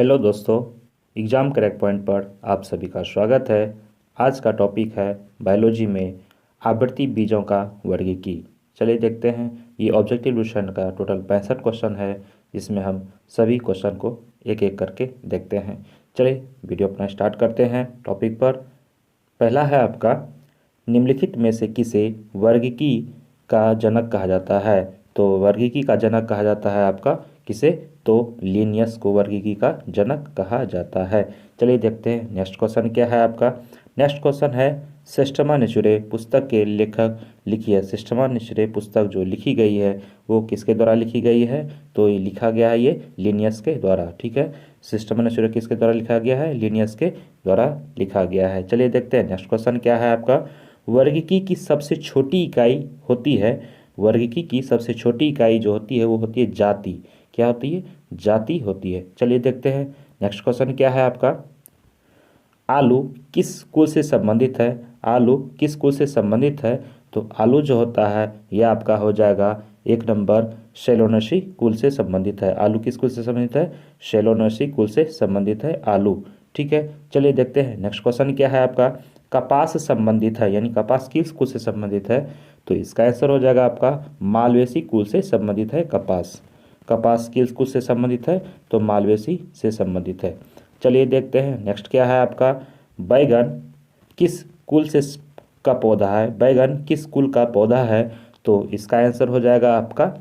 Hello दोस्तों, exam crack point पर आप सभी का स्वागत है। आज का टॉपिक है बायोलॉजी में आवर्ती बीजों का वर्गीकी। चलिए देखते हैं। ये ऑब्जेक्टिव क्वेश्चन का टोटल 65 क्वेश्चन है, जिसमें हम सभी क्वेश्चन को एक एक करके देखते हैं। चलिए वीडियो अपना स्टार्ट करते हैं। टॉपिक पर पहला है आपका, निम्नलिखित में से किसे वर्गीकी का जनक कहा जाता है। तो वर्गीकी का जनक कहा जाता है आपका किसे, तो लिनियस को वर्गीकी का जनक कहा जाता है। चलिए देखते हैं नेक्स्ट क्वेश्चन क्या है आपका। नेक्स्ट क्वेश्चन है, सिस्टमा नेचुरे पुस्तक के लेखक लिखिए। सिस्टमा नेचुरे पुस्तक जो लिखी गई है वो किसके द्वारा लिखी गई है, तो ये लिखा गया है ये लिनियस के द्वारा। ठीक है, सिस्टमा नेचुरे किसके द्वारा लिखा गया है, लिनियस के द्वारा लिखा गया है। चलिए देखते हैं नेक्स्ट क्वेश्चन क्या है आपका। वर्गीकी की सबसे छोटी इकाई होती है, वर्गीकी की सबसे छोटी इकाई जो होती है वो होती है जाति। क्या होती है, जाति होती है। चलिए देखते हैं नेक्स्ट क्वेश्चन क्या है आपका। आलू किस कुल से संबंधित है, आलू किस कुल से संबंधित है, तो आलू जो होता है यह आपका हो जाएगा एक नंबर सेलोनेसी कुल से संबंधित है। आलू किस कुल से संबंधित है, सेलोनेसी कुल से संबंधित है आलू। ठीक है, चलिए देखते हैं नेक्स्ट क्वेश्चन क्या है आपका। कपास संबंधित है, यानी कपास किस कुल से संबंधित है, तो इसका आंसर हो जाएगा आपका मालवेसी कुल से संबंधित है कपास। कपास किस कुल से संबंधित है, तो मालवेसी से संबंधित है। चलिए देखते हैं नेक्स्ट क्या है आपका। बैगन किस कुल से का पौधा है, बैगन किस कुल का पौधा है, तो इसका आंसर हो जाएगा आपका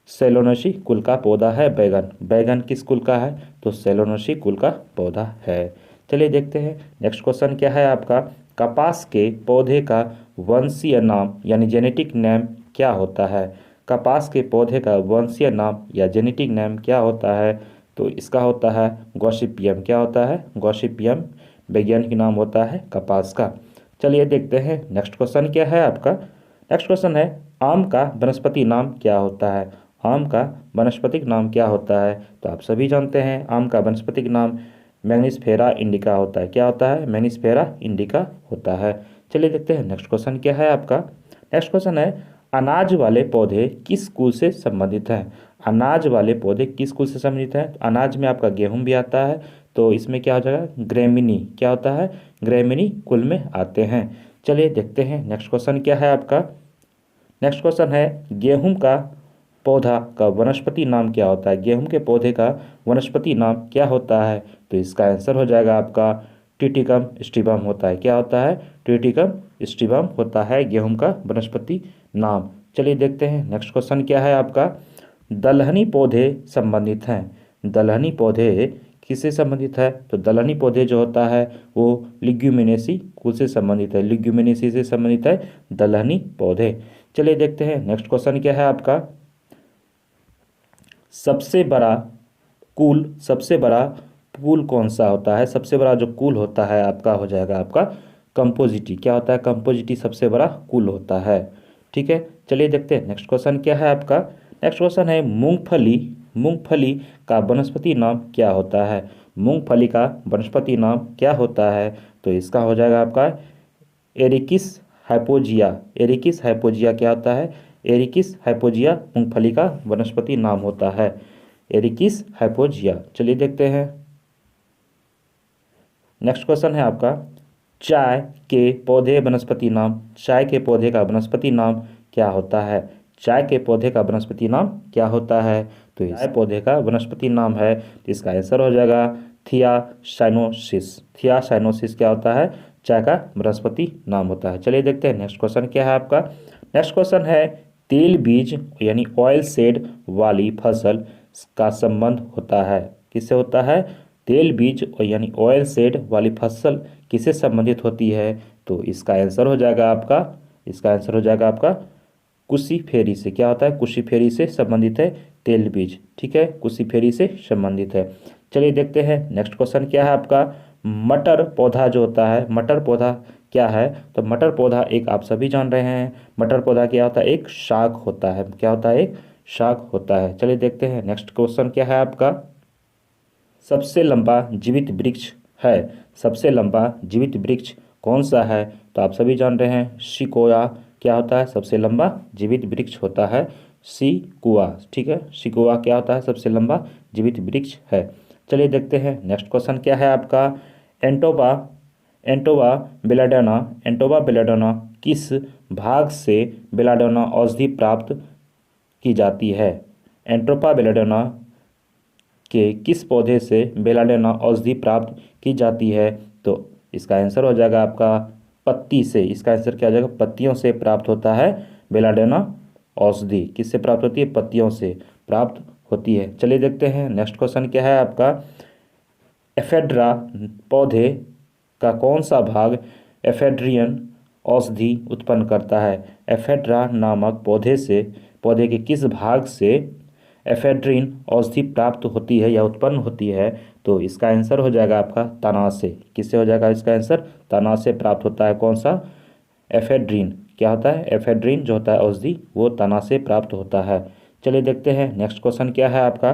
सेलोनेसी कुल का पौधा है बैगन। बैगन किस कुल का है, तो सेलोनेसी कुल का पौधा है। चलिए देखते हैं नेक्स्ट क्वेश्चन क्या है आपका। कपास के पौधे का वंशीय नाम यानी जेनेटिक नेम क्या होता है। कपास के पौधे का वंशीय नाम या जेनेटिक नेम क्या होता है, तो इसका होता है गॉसिपियम। क्या होता है, गॉसिपियम वैज्ञानिक नाम होता है कपास का। चलिए देखते हैं नेक्स्ट क्वेश्चन क्या है आपका। नेक्स्ट क्वेश्चन है, आम का वनस्पति नाम क्या होता है। आम का वनस्पतिक नाम क्या होता है, तो आप सभी जानते हैं आम का वनस्पतिक नाम मैग्निस्फेरा इंडिका होता है। क्या होता है, मैग्निस्फेरा इंडिका होता है। चलिए देखते हैं नेक्स्ट क्वेश्चन क्या है आपका। नेक्स्ट क्वेश्चन है, अनाज वाले पौधे किस कुल से संबंधित हैं। अनाज वाले पौधे किस कुल से संबंधित हैं, अनाज में आपका गेहूं भी आता है, तो इसमें क्या हो जाएगा ग्रेमिनी। क्या होता है, ग्रेमिनी कुल में आते हैं। चलिए देखते हैं नेक्स्ट क्वेश्चन क्या है आपका। नेक्स्ट क्वेश्चन है, गेहूं का पौधा का वनस्पति नाम क्या होता है। गेहूं के पौधे का वनस्पति नाम क्या होता है, तो इसका आंसर हो जाएगा आपका ट्रिटिकम स्टिबम होता है। क्या होता है, ट्रिटिकम स्टिबम होता है गेहूं का वनस्पति नाम। चलिए देखते हैं नेक्स्ट क्वेश्चन क्या है आपका। दलहनी पौधे संबंधित हैं, दलहनी पौधे किससे संबंधित है, तो दलहनी पौधे जो होता है वो लिग्यूमिनेसी कुल से संबंधित है। लिग्यूमिनेसी से संबंधित है दलहनी पौधे। चलिए देखते हैं नेक्स्ट क्वेश्चन क्या है आपका। सबसे बड़ा कुल कौन सा होता है। सबसे बड़ा जो कुल होता है आपका हो जाएगा आपका कंपोजिटी। क्या होता है, कंपोजिटी सबसे बड़ा कुल होता है। ठीक है, चलिए देखते हैं नेक्स्ट क्वेश्चन क्या है आपका। नेक्स्ट क्वेश्चन है, मूंगफली मूंगफली का वनस्पति नाम क्या होता है। मूंगफली का वनस्पति नाम क्या होता है, तो इसका हो जाएगा आपका एरिकिस हाइपोजिया। एरिकिस हाइपोजिया क्या होता है, एरिकिस हाइपोजिया मूंगफली का वनस्पति नाम होता है, एरिकिस हाइपोजिया। चलिए देखते हैं नेक्स्ट क्वेश्चन है आपका। चाय के पौधे वनस्पति नाम, चाय के पौधे का वनस्पति नाम क्या होता है। चाय के पौधे का वनस्पति नाम क्या होता है, तो चाय पौधे का वनस्पति नाम है, तो इसका आंसर हो जाएगा थियासाइनोसिस। थियासाइनोसिस क्या होता है, चाय का वनस्पति नाम होता है। चलिए देखते हैं नेक्स्ट क्वेश्चन क्या है आपका। नेक्स्ट क्वेश्चन है, तेल बीज यानी ऑयल सेड वाली फसल का संबंध होता है, किससे होता है, तेल बीज यानी ऑयल सेड वाली फसल किससे संबंधित होती है, तो इसका आंसर हो जाएगा आपका, इसका आंसर हो जाएगा आपका कुशीफेरी से। क्या होता है, कुशीफेरी से संबंधित है तेल बीज। ठीक है, कुशीफेरी से संबंधित है। चलिए देखते हैं नेक्स्ट क्वेश्चन क्या है आपका। मटर पौधा जो होता है, मटर पौधा क्या है, तो मटर पौधा एक आप सभी जान रहे हैं, मटर पौधा क्या होता है, एक शाक होता है। क्या होता है, एक शाक होता है। चलिए देखते हैं नेक्स्ट क्वेश्चन क्या है आपका। सबसे लंबा जीवित वृक्ष है, सबसे लंबा जीवित वृक्ष कौन सा है, तो आप सभी जान रहे हैं सिकोया क्या होता है, सबसे लंबा जीवित वृक्ष होता है सिकुआ। ठीक है, सिकुआ क्या होता है, सबसे लंबा जीवित वृक्ष है। चलिए देखते हैं नेक्स्ट क्वेश्चन क्या है आपका। एंटोबा एंटोबा बेलाडोना एंटोबा बेलाडोना किस भाग से बेलाडोना औषधि प्राप्त की जाती है। एंट्रोपा बेलाडोना के किस पौधे से बेलाडोना औषधि प्राप्त की जाती है। तो इसका आंसर हो जाएगा आपका पत्ती से। इसका आंसर क्या हो जाएगा, पत्तियों से प्राप्त होता है बेलाडोना औषधि। किससे प्राप्त होती है, पत्तियों से प्राप्त होती है। चलिए देखते हैं नेक्स्ट क्वेश्चन क्या है आपका। एफेड्रा पौधे का कौन सा भाग एफेड्रियन औषधि उत्पन्न करता है। एफेड्रा नामक पौधे के किस भाग से एफेड्रिन औषधि प्राप्त होती है या उत्पन्न होती है। तो इसका आंसर हो जाएगा आपका तना से। किससे हो जाएगा इसका आंसर, तना से प्राप्त होता है। कौन सा, एफेड्रिन। क्या होता है, एफेड्रिन जो होता है औषधि, वो तना से प्राप्त होता है। चलिए देखते हैं नेक्स्ट क्वेश्चन क्या है आपका।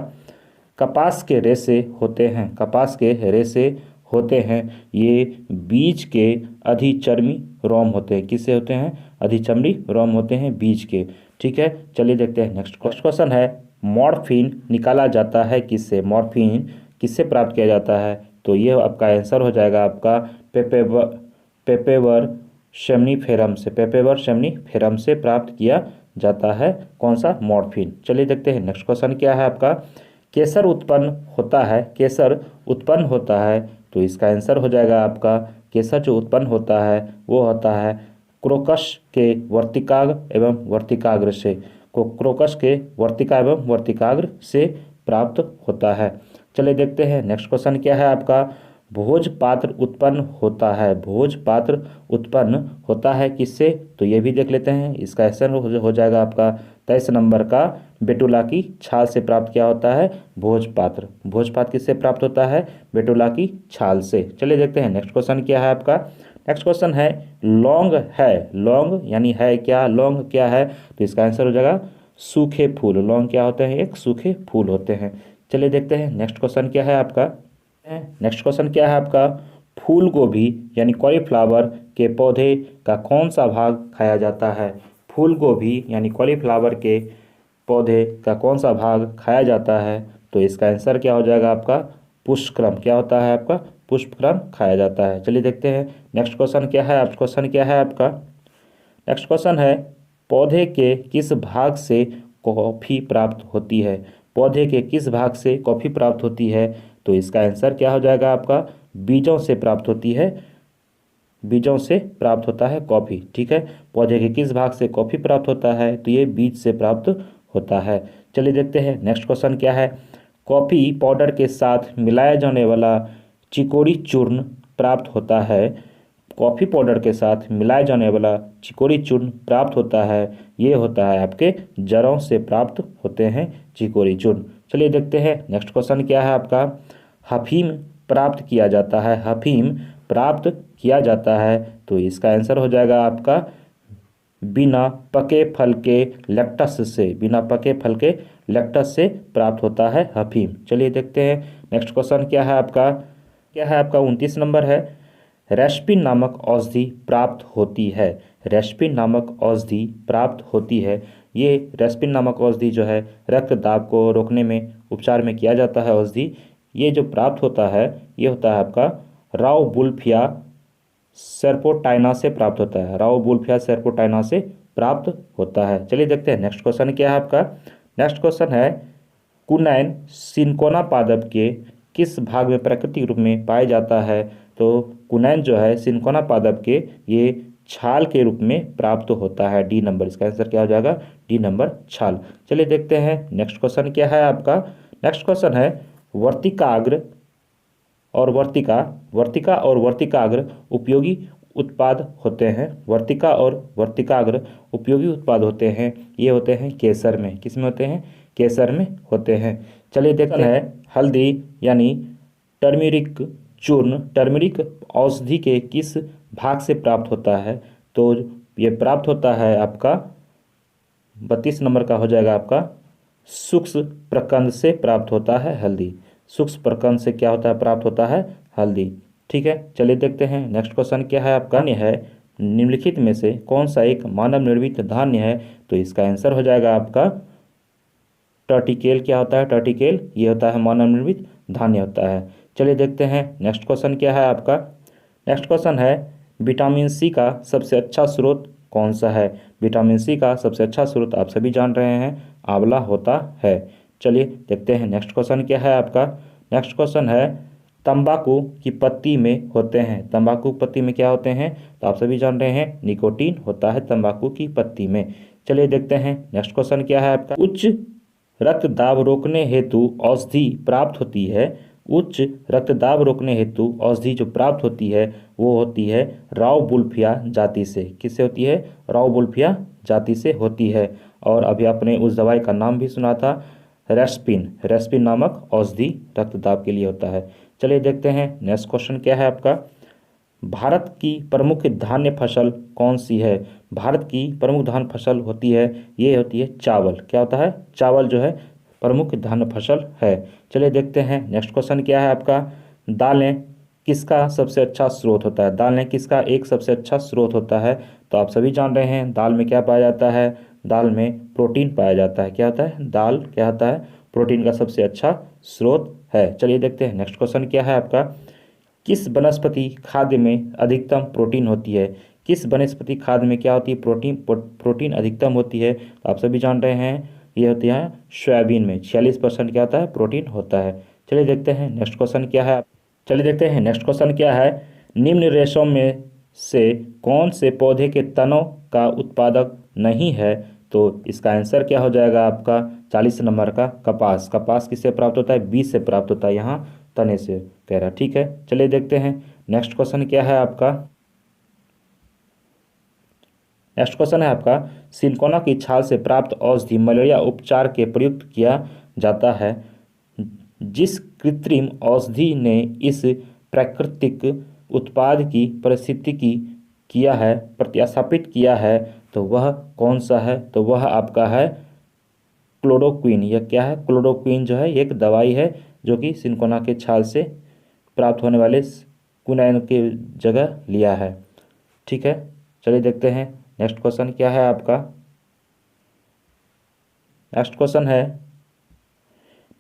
कपास के रेशे होते हैं, कपास के रेशे होते हैं, ये बीज के अधिचर्मी रोम होते हैं। किससे होते हैं, अधिचर्मी रोम होते हैं बीज के। ठीक है, चलिए देखते हैं नेक्स्ट क्वेश्चन है। मॉर्फिन निकाला जाता है किससे, मॉर्फिन किससे प्राप्त किया जाता है। तो ये आपका आंसर हो जाएगा आपका पेपेवर सेमनीफेरम से। पेपेवर सेमनीफेरम से प्राप्त किया जाता है कौन सा, मॉर्फिन। चलिए देखते हैं नेक्स्ट क्वेश्चन क्या है आपका। केसर उत्पन्न होता है, केसर उत्पन्न होता है, तो इसका आंसर हो जाएगा आपका केसर जो उत्पन्न होता है वो होता है क्रोकस के वर्तिकाग्र एवं वर्तिकाग्र से। को क्रोकस के वर्तिका एवं वर्तिकाग्र से प्राप्त होता है। चलिए देखते हैं नेक्स्ट क्वेश्चन क्या है आपका। भोजपात्र उत्पन्न होता है, भोजपात्र उत्पन्न होता है किससे। तो ये भी देख लेते हैं। इसका आंसर हो जाएगा आपका 23 नंबर का बेटुला की छाल से प्राप्त किया होता है भोजपात्र। भोजपात्र किससे प्राप्त होता है, बेटुला की छाल से। चलिए देखते हैं नेक्स्ट क्वेश्चन क्या है आपका। नेक्स्ट क्वेश्चन है लौंग है, लौंग यानी है क्या, लौंग क्या है। तो इसका आंसर हो जाएगा सूखे फूल। लौंग क्या होते हैं, एक सूखे फूल होते हैं। चलिए देखते हैं नेक्स्ट क्वेश्चन क्या है आपका। नेक्स्ट क्वेश्चन क्या है आपका। फूल गोभी यानी कॉलीफ्लावर के पौधे का कौन सा भाग खाया जाता है। फूल गोभी यानी कॉलीफ्लावर के पौधे का कौन सा भाग खाया जाता है। तो इसका आंसर क्या हो जाएगा आपका पुष्पक्रम। क्या होता है आपका, पुष्पक्रम खाया जाता है। चलिए देखते हैं नेक्स्ट क्वेश्चन क्या है। क्वेश्चन क्या है आपका। नेक्स्ट क्वेश्चन है पौधे के किस भाग से कॉफ़ी प्राप्त होती है। पौधे के किस भाग से कॉफ़ी प्राप्त होती है। तो इसका आंसर क्या हो जाएगा आपका बीजों से प्राप्त होती है, बीजों से प्राप्त होता है कॉफ़ी। ठीक है, पौधे के किस भाग से कॉफ़ी प्राप्त होता है, तो ये बीज से प्राप्त होता है। चलिए देखते हैं नेक्स्ट क्वेश्चन क्या है। कॉफ़ी पाउडर के साथ मिलाया जाने वाला चिकोरी चूर्ण प्राप्त होता है। कॉफ़ी पाउडर के साथ मिलाया जाने वाला चिकोरी चूर्ण प्राप्त होता है, ये होता है आपके जड़ों से प्राप्त होते हैं चिकोरी चूर्ण। चलिए देखते हैं नेक्स्ट क्वेश्चन क्या है आपका। अफीम प्राप्त किया जाता है, अफीम प्राप्त किया जाता है, तो इसका आंसर हो जाएगा आपका बिना पके फल के लैक्टस से। बिना पके फल के लैक्टस से प्राप्त होता है अफीम। चलिए देखते हैं नेक्स्ट क्वेश्चन क्या है आपका। 29 नंबर है। रेस्पिन नामक औषधि प्राप्त होती है, रेस्पिन नामक औषधि प्राप्त होती है। ये रेस्पिन नामक औषधि जो है रक्तदाब को रोकने में उपचार में किया जाता है औषधि। ये जो प्राप्त होता है ये होता है आपका राउबुल्फिया सेर्पोटाइना से प्राप्त होता है, राउबुल्फिया सेर्पोटाइना से प्राप्त होता है। चलिए देखते हैं नेक्स्ट क्वेश्चन क्या है आपका। नेक्स्ट क्वेश्चन है कुनैन सिनकोना पादप के किस भाग में प्राकृतिक रूप में पाया जाता है। तो कुनैन जो है सिनकोना पादप के ये छाल के रूप में प्राप्त होता है, डी नंबर। इसका आंसर क्या हो जाएगा, डी नंबर छाल। चलिए देखते हैं नेक्स्ट क्वेश्चन क्या है आपका। नेक्स्ट क्वेश्चन है वर्तिकाग्र और वर्तिकाग्र उपयोगी उत्पाद होते हैं। वर्तिका और वर्तिकाग्र उपयोगी उत्पाद होते हैं, ये होते हैं केसर में। किस में होते हैं, केसर में होते हैं। चलिए देखते हैं हल्दी यानी टर्मरिक चूर्ण, टर्मरिक औषधि के किस भाग से प्राप्त होता है। तो ये प्राप्त होता है आपका 32 नंबर का हो जाएगा आपका सूक्ष्म प्रकंद से प्राप्त होता है हल्दी। सूक्ष्म प्रकंद से क्या होता है, प्राप्त होता है हल्दी। ठीक है, चलिए देखते हैं नेक्स्ट क्वेश्चन क्या है आपका। है निम्नलिखित में से कौन सा एक मानव निर्मित धान्य है। तो इसका आंसर हो जाएगा आपका टर्टिकेल। क्या होता है टर्टिकेल, ये होता है मानव निर्मित धान्य होता है। चलिए देखते हैं नेक्स्ट क्वेश्चन क्या है आपका। नेक्स्ट क्वेश्चन है विटामिन सी का सबसे अच्छा स्रोत कौन सा है। विटामिन सी का सबसे अच्छा स्रोत आप सभी जान रहे हैं आंवला होता है। चलिए देखते हैं नेक्स्ट क्वेश्चन क्या है आपका। नेक्स्ट क्वेश्चन है तंबाकू की पत्ती में होते हैं। तंबाकू पत्ती में क्या होते हैं, तो आप सभी जान रहे हैं निकोटीन होता है तंबाकू की पत्ती में। चलिए देखते हैं नेक्स्ट क्वेश्चन क्या है आपका। उच्च रक्तदाब रोकने हेतु औषधि प्राप्त होती है। उच्च रक्तदाब रोकने हेतु औषधि जो प्राप्त होती है वो होती है राउवुल्फिया जाति से। किससे होती है, राउवुल्फिया जाति से होती है। और अभी आपने उस दवाई का नाम भी सुना था, रेस्पिन। रेस्पिन नामक औषधि रक्तदाब के लिए होता है। चलिए देखते हैं नेक्स्ट क्वेश्चन क्या है आपका। भारत की प्रमुख धान्य फसल कौन सी है। भारत की प्रमुख धान्य फसल होती है, ये होती है चावल। क्या होता है, चावल जो है प्रमुख धान्य फसल है। चलिए देखते हैं नेक्स्ट क्वेश्चन क्या है आपका। दालें किसका सबसे अच्छा स्रोत होता है। दालें किसका एक सबसे अच्छा स्रोत होता है, तो आप सभी जान रहे हैं दाल में क्या पाया जाता है, दाल में प्रोटीन पाया जाता है। क्या होता है, दाल क्या होता है, प्रोटीन का सबसे अच्छा स्रोत है। चलिए देखते हैं नेक्स्ट क्वेश्चन क्या है आपका। किस वनस्पति खाद्य में अधिकतम प्रोटीन होती है। किस वनस्पति खाद्य में क्या होती है, प्रोटीन अधिकतम होती है, तो आप सभी जान रहे हैं ये होती है सोयाबीन में 46% क्या होता है, प्रोटीन होता है। चलिए देखते हैं नेक्स्ट क्वेश्चन क्या है। चलिए देखते हैं नेक्स्ट क्वेश्चन क्या है। निम्न रेशों में से कौन से पौधे के तनों का उत्पादक नहीं है, तो इसका आंसर क्या हो जाएगा आपका 40 नंबर का कपास। कपास किससे प्राप्त होता है, बीज से प्राप्त होता है, यहाँ तने से कह रहा। ठीक है, चलिए देखते हैं नेक्स्ट क्वेश्चन क्या है आपका। नेक्स्ट क्वेश्चन है आपका सिनकोना की छाल से प्राप्त औषधि मलेरिया उपचार के प्रयुक्त किया जाता है। जिस कृत्रिम औषधि ने इस प्राकृतिक उत्पाद की पारिस्थितिकी किया है, प्रतिस्थापित किया है, तो वह कौन सा है, तो वह आपका है क्लोरोक्विन। यह क्या है, क्लोरोक्विन जो है एक दवाई है जो कि सिनकोना के छाल से प्राप्त होने वाले क्विनाइन की जगह लिया है। ठीक है, चलिए देखते हैं नेक्स्ट क्वेश्चन क्या है आपका। नेक्स्ट क्वेश्चन है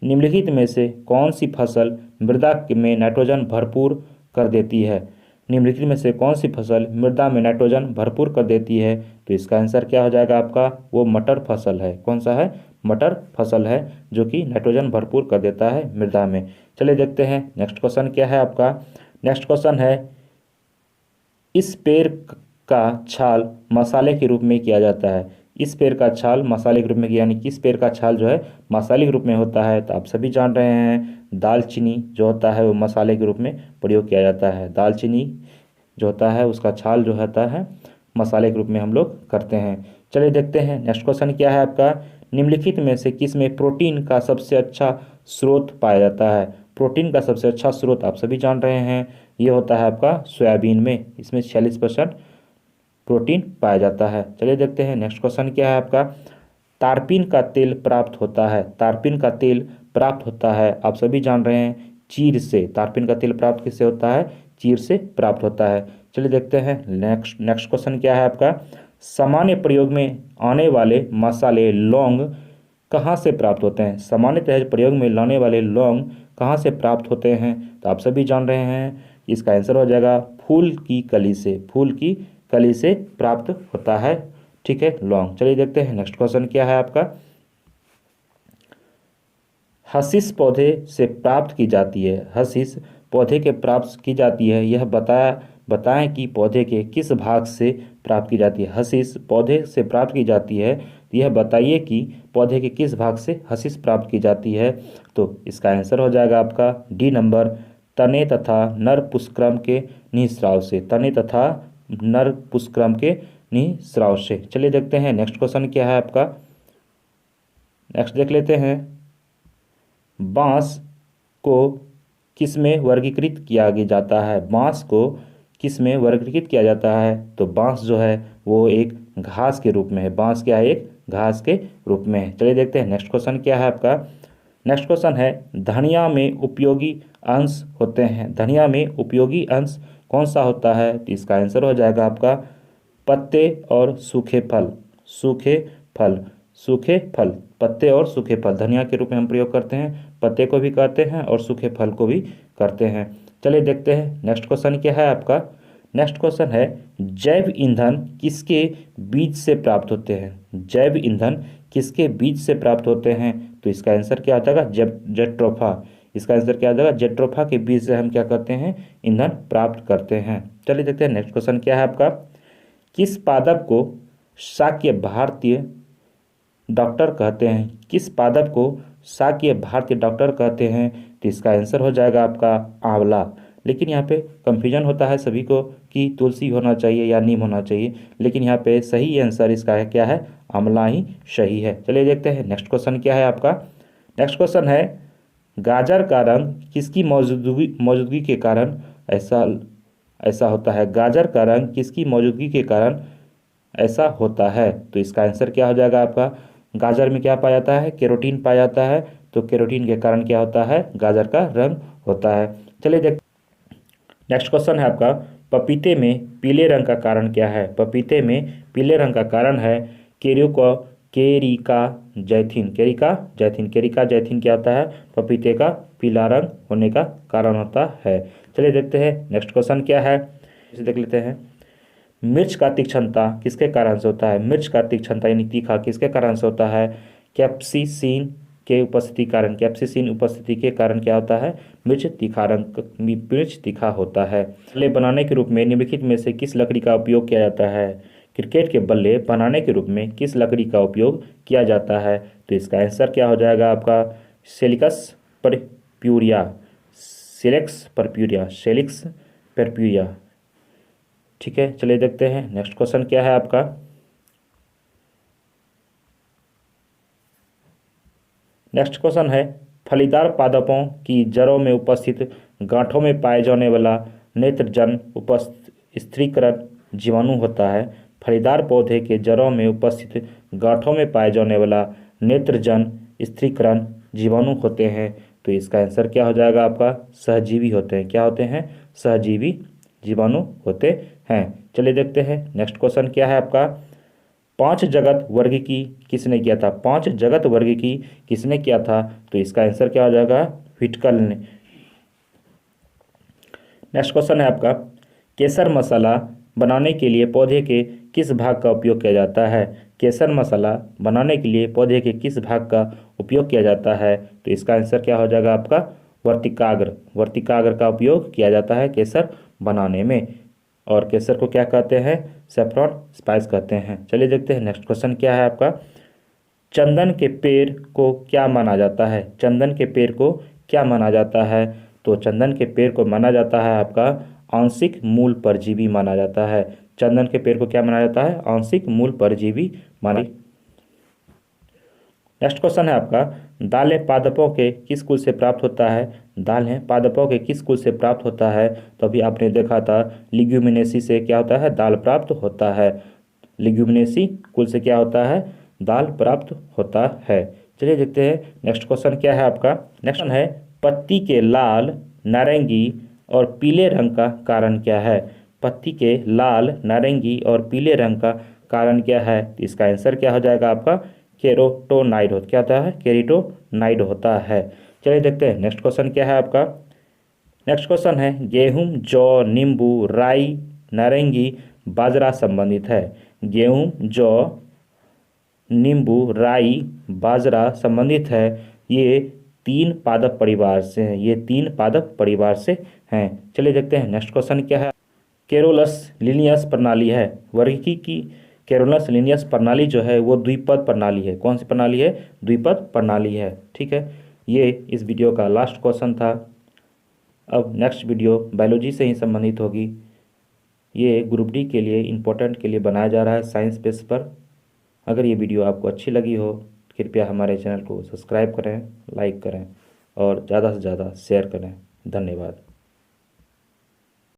निम्नलिखित में से कौन सी फसल मृदा में नाइट्रोजन भरपूर कर देती है। निम्नलिखित में से कौन सी फसल मृदा में नाइट्रोजन भरपूर कर देती है, तो इसका आंसर क्या हो जाएगा आपका, वो मटर फसल है। कौन सा है, मटर फसल है जो कि नाइट्रोजन भरपूर कर देता है मृदा में। चलिए देखते हैं नेक्स्ट क्वेश्चन क्या है आपका। नेक्स्ट क्वेश्चन है इस पेड़ का छाल मसाले के रूप में किया जाता है। इस पेड़ का छाल मसाले के रूप में, यानी कि इस पेड़ का छाल जो है मसाले के रूप में होता है, तो आप सभी जान रहे हैं दालचीनी जो होता है वो मसाले के रूप में प्रयोग किया जाता है। दालचीनी जो होता है उसका छाल जो होता है मसाले के रूप में हम लोग करते हैं। चलिए देखते हैं नेक्स्ट क्वेश्चन क्या है आपका। निम्नलिखित में से किस में प्रोटीन का सबसे अच्छा स्रोत पाया जाता है। प्रोटीन का सबसे अच्छा स्रोत आप सभी जान रहे हैं ये होता है आपका सोयाबीन में। इसमें 46% प्रोटीन पाया जाता है। चलिए देखते हैं नेक्स्ट क्वेश्चन क्या है आपका। तारपीन का तेल प्राप्त होता है। तारपीन का तेल प्राप्त होता है आप सभी जान रहे हैं चीड़ से। तारपीन का तेल प्राप्त किससे होता है, चीड़ से प्राप्त होता है। चलिए देखते हैं नेक्स्ट क्वेश्चन क्या है आपका। सामान्य प्रयोग में आने वाले मसाले लौंग कहाँ से प्राप्त होते हैं। सामान्यतः प्रयोग में लाने वाले लौंग कहाँ से प्राप्त होते हैं, तो आप सभी जान रहे हैं इसका आंसर हो जाएगा फूल की कली से। फूल की कली से प्राप्त होता है, ठीक है, लौंग। चलिए देखते हैं नेक्स्ट क्वेश्चन क्या है आपका। हशीश पौधे से प्राप्त की जाती है। हशीश पौधे के प्राप्त की जाती है, यह बताएं कि पौधे के किस भाग से प्राप्त की जाती है। हशीश पौधे से प्राप्त की जाती है, यह बताइए कि पौधे के किस भाग से हशीश प्राप्त की जाती है, तो इसका आंसर हो जाएगा आपका डी नंबर, तने तथा नर पुष्पक्रम के निःस्राव से। तने तथा नर पुष्पक्रम के निःस्राव से। चलिए देखते हैं नेक्स्ट क्वेश्चन क्या है आपका। नेक्स्ट देख लेते हैं बांस को किस में वर्गीकृत किया जाता है। बांस को किस में वर्गीकृत किया जाता है, तो बांस जो है वो एक घास के रूप में है। बांस क्या है, एक घास के रूप में है। चलिए देखते हैं नेक्स्ट क्वेश्चन क्या है आपका। नेक्स्ट क्वेश्चन है धनिया में उपयोगी अंश होते हैं। धनिया में उपयोगी अंश कौन सा होता है, तो इसका आंसर हो जाएगा आपका पत्ते और सूखे फल। सूखे फल, सूखे फल, पत्ते और सूखे फल धनिया के रूप में हम प्रयोग करते हैं। पत्ते को भी कहते हैं और सूखे फल को भी कहते हैं। चलिए देखते हैं नेक्स्ट क्वेश्चन क्या है आपका। नेक्स्ट क्वेश्चन है, जैव ईंधन किसके बीज से प्राप्त होते हैं? जैव ईंधन किसके बीज से प्राप्त होते हैं? तो इसका आंसर क्या आ जाएगा? जेट्रोफा। इसका आंसर क्या आ जाएगा? जेट्रोफा के बीज से हम क्या करते हैं? ईंधन प्राप्त करते हैं। चलिए देखते हैं नेक्स्ट क्वेश्चन क्या है आपका। किस पादप को शाक्य भारतीय डॉक्टर कहते हैं? किस पादप को शाक्य भारतीय डॉक्टर कहते हैं? तो इसका आंसर हो जाएगा आपका आंवला। लेकिन यहाँ पे कंफ्यूजन होता है सभी को कि तुलसी होना चाहिए या नीम होना चाहिए, लेकिन यहाँ पे सही आंसर इसका है क्या है? आंवला ही सही है। चलिए देखते हैं नेक्स्ट क्वेश्चन क्या है आपका। नेक्स्ट क्वेश्चन है, गाजर का रंग किसकी मौजूदगी के कारण ऐसा होता है? गाजर का रंग किसकी मौजूदगी के कारण ऐसा होता है? तो इसका आंसर क्या हो जाएगा आपका? गाजर में क्या पाया जाता है? कैरोटीन पाया जाता है। तो कैरोटीन के कारण क्या होता है? गाजर का रंग होता है। चलिए देख नेक्स्ट क्वेश्चन है आपका, पपीते में पीले रंग का कारण क्या है? पपीते में पीले रंग का कारण है केरिका जैथिन क्या होता है? पपीते का पीला रंग होने का कारण होता है। चलिए देखते हैं नेक्स्ट क्वेश्चन क्या है, इसे देख लेते हैं। मिर्च का तीक्ष्णता किसके कारण से होता है? मिर्च का तीक्ष्णता यानी तीखा किसके कारण से होता है? कैप्सिसिन उपस्थिति के कारण क्या होता है? मिर्च तीखा होता है। बल्ले बनाने के रूप में निम्नलिखित में से किस लकड़ी का उपयोग किया जाता है? क्रिकेट के बल्ले बनाने के रूप में किस लकड़ी का उपयोग किया जाता है? तो इसका आंसर क्या हो जाएगा आपका? Salix purpurea. ठीक है, चलिए देखते हैं नेक्स्ट क्वेश्चन क्या है आपका। नेक्स्ट क्वेश्चन है, फलीदार पादपों की जड़ों में उपस्थित गांठों में पाए जाने वाला नेत्रजन स्थिरीकरण जीवाणु होता है। फलीदार पौधे के जड़ों में उपस्थित गांठों में पाए जाने वाला नेत्रजन स्थिरीकरण जीवाणु होते हैं। तो इसका आंसर क्या हो जाएगा आपका? सहजीवी होते हैं। क्या होते हैं? सहजीवी जीवाणु होते हैं। चलिए देखते हैं नेक्स्ट क्वेश्चन क्या है आपका। पांच जगत वर्गीकी किसने किया था? पांच जगत वर्गीकी किसने किया था? तो इसका आंसर क्या हो जाएगा? व्हिटकल ने। नेक्स्ट क्वेश्चन है आपका, केसर मसाला बनाने के लिए पौधे के किस भाग का उपयोग किया जाता है? केसर मसाला बनाने के लिए पौधे के किस भाग का उपयोग किया जाता है? तो इसका आंसर क्या हो जाएगा आपका? वर्तिकाग्र का उपयोग किया जाता है केसर बनाने में। और केसर को क्या कहते हैं? सैफरॉन स्पाइस कहते हैं। चलिए देखते हैं नेक्स्ट क्वेश्चन क्या है आपका। चंदन के पेड़ को क्या माना जाता है? चंदन के पेड़ को क्या माना जाता है? तो चंदन के पेड़ को माना जाता है आपका आंशिक मूल परजीवी माना जाता है। चंदन के पेड़ को क्या माना जाता है? आंशिक मूल परजीवी माना। नेक्स्ट क्वेश्चन है आपका, दालें पादपों के किस कुल से प्राप्त होता है? दालें पादपों के किस कुल से प्राप्त होता है? तो अभी आपने देखा था लिग्यूमिनेसी से क्या होता है? दाल प्राप्त होता है। लिग्यूमिनेसी कुल से क्या होता है? दाल प्राप्त होता है। चलिए देखते हैं नेक्स्ट क्वेश्चन क्या है आपका। नेक्स्ट है, पत्ती के लाल, नारंगी और पीले रंग का कारण क्या है? पत्ती के लाल, नारंगी और पीले रंग का कारण क्या है? इसका आंसर क्या हो जाएगा आपका? केरोटोनाइड क्या होता है? केरोटोनाइड होता है। चलिए देखते हैं नेक्स्ट क्वेश्चन क्या है आपका। नेक्स्ट क्वेश्चन है, गेहूं, जौ, नींबू, राई, नारंगी, बाजरा संबंधित है। गेहूं, जौ, नींबू, राई, बाजरा संबंधित है। ये तीन पादप परिवार से हैं। चलिए देखते हैं नेक्स्ट क्वेश्चन क्या है। कैरोलस लिनियस प्रणाली है वर्गीकी की। कैरोलस लिनियस प्रणाली जो है वो द्विपद प्रणाली है। कौन सी प्रणाली है? द्विपद प्रणाली है। ठीक है, ये इस वीडियो का लास्ट क्वेश्चन था। अब नेक्स्ट वीडियो बायोलॉजी से ही संबंधित होगी। ये ग्रुप डी के लिए इम्पोर्टेंट के लिए बनाया जा रहा है साइंस बेस पर। अगर ये वीडियो आपको अच्छी लगी हो कृपया हमारे चैनल को सब्सक्राइब करें, लाइक करें और ज़्यादा से ज़्यादा शेयर करें। धन्यवाद।